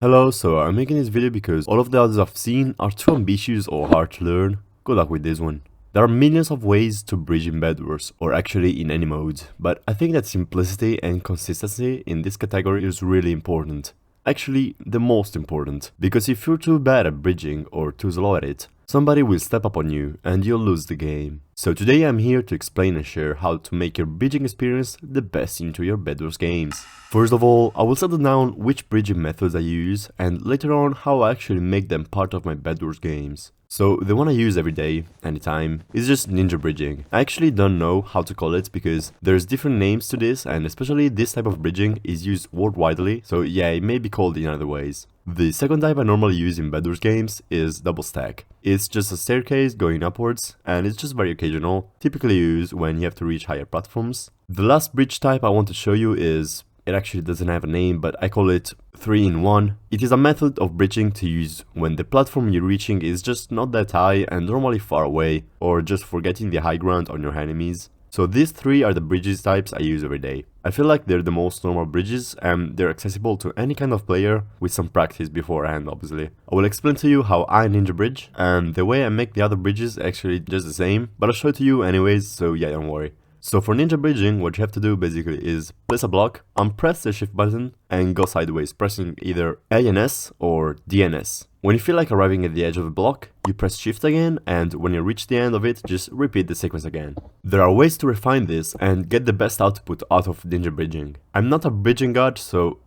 Hello, so I'm making this video because all of the others I've seen are too ambitious or hard to learn. Good luck with this one. There are millions of ways to bridge in Bedwars, or actually in any mode, but I think that simplicity and consistency in this category is really important. Actually, the most important, because if you're too bad at bridging or too slow at it, somebody will step up on you and you'll lose the game. So today I'm here to explain and share how to make your bridging experience the best into your Bedwars games. First of all, I will settle down which bridging methods I use and later on how I actually make them part of my Bedwars games. So the one I use every day, anytime, is just Ninjabridging. I actually don't know how to call it because there's different names to this and especially this type of bridging is used worldwidely, so yeah, it may be called in other ways. The second type I normally use in Bedwars games is double stack. It's just a staircase going upwards and it's just very occasional, typically used when you have to reach higher platforms. The last bridge type I want to show you is, it actually doesn't have a name, but I call it 3-in-1. It is a method of bridging to use when the platform you're reaching is just not that high and normally far away, or just for getting the high ground on your enemies. So these three are the bridges types I use every day. I feel like they're the most normal bridges and they're accessible to any kind of player with some practice beforehand, obviously. I will explain to you how I ninja bridge, and the way I make the other bridges actually just the same, but I'll show it to you anyways, so yeah, don't worry. So for ninja bridging, what you have to do basically is place a block, unpress the shift button and go sideways, pressing either A and S or D and S. When you feel like arriving at the edge of the block, you press shift again, and when you reach the end of it, just repeat the sequence again. There are ways to refine this and get the best output out of ninja bridging. I'm not a bridging god, so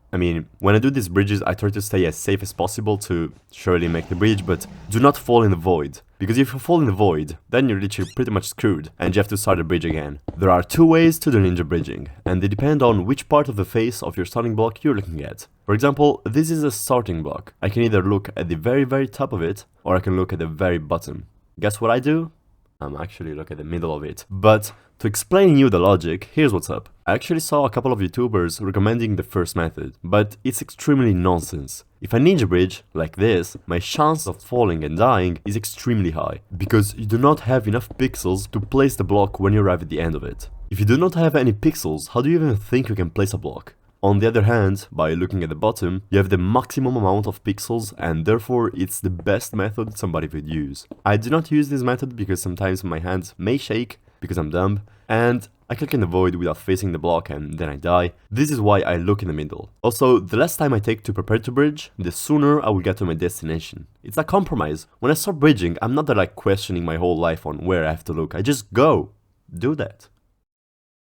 when I do these bridges, I try to stay as safe as possible to surely make the bridge, but do not fall in the void. Because if you fall in the void, then you're literally pretty much screwed, and you have to start the bridge again. There are two ways to do ninja bridging, and they depend on which part of the face of your starting block you're looking at. For example, this is a starting block. I can either look at the very top of it, or I can look at the very bottom. Guess what I do? I'm actually look at the middle of it. But to explain you the logic, here's what's up. I actually saw a couple of YouTubers recommending the first method, but it's extremely nonsense. If I ninja bridge, like this, my chance of falling and dying is extremely high, because you do not have enough pixels to place the block when you arrive at the end of it. If you do not have any pixels, how do you even think you can place a block? On the other hand, by looking at the bottom, you have the maximum amount of pixels and therefore it's the best method somebody would use. I do not use this method because sometimes my hands may shake because I'm dumb and I click in the void without facing the block and then I die. This is why I look in the middle. Also, the less time I take to prepare to bridge, the sooner I will get to my destination. It's a compromise. When I start bridging, I'm not like questioning my whole life on where I have to look. I just go. Do that.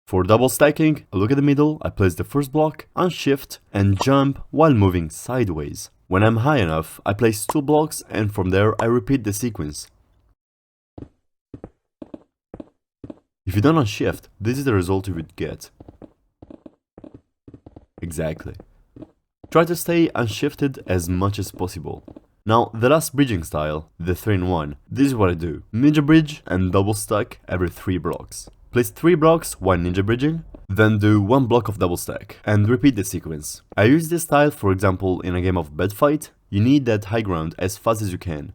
For double stacking, I look at the middle, I place the first block, unshift, and jump while moving sideways. When I'm high enough, I place two blocks and from there I repeat the sequence. If you don't unshift, this is the result you would get. Exactly. Try to stay unshifted as much as possible. Now, the last bridging style, the 3-in-1, this is what I do. Ninja bridge and double stack every 3 blocks. Place 3 blocks while ninja bridging, then do 1 block of double stack, and repeat the sequence. I use this style, for example, in a game of bed fight. You need that high ground as fast as you can.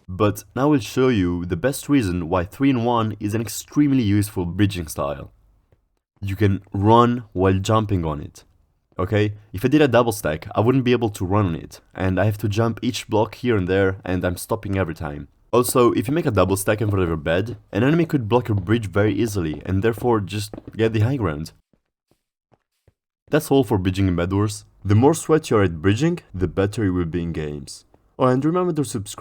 But now I will show you the best reason why 3-in-1 is an extremely useful bridging style. You can run while jumping on it. Okay, if I did a double stack, I wouldn't be able to run on it, and I have to jump each block here and there, and I'm stopping every time. Also, if you make a double stack in front of your bed, an enemy could block your bridge very easily, and therefore just get the high ground. That's all for bridging in Bedwars. The more sweat you are at bridging, the better you will be in games. Oh, and remember to subscribe.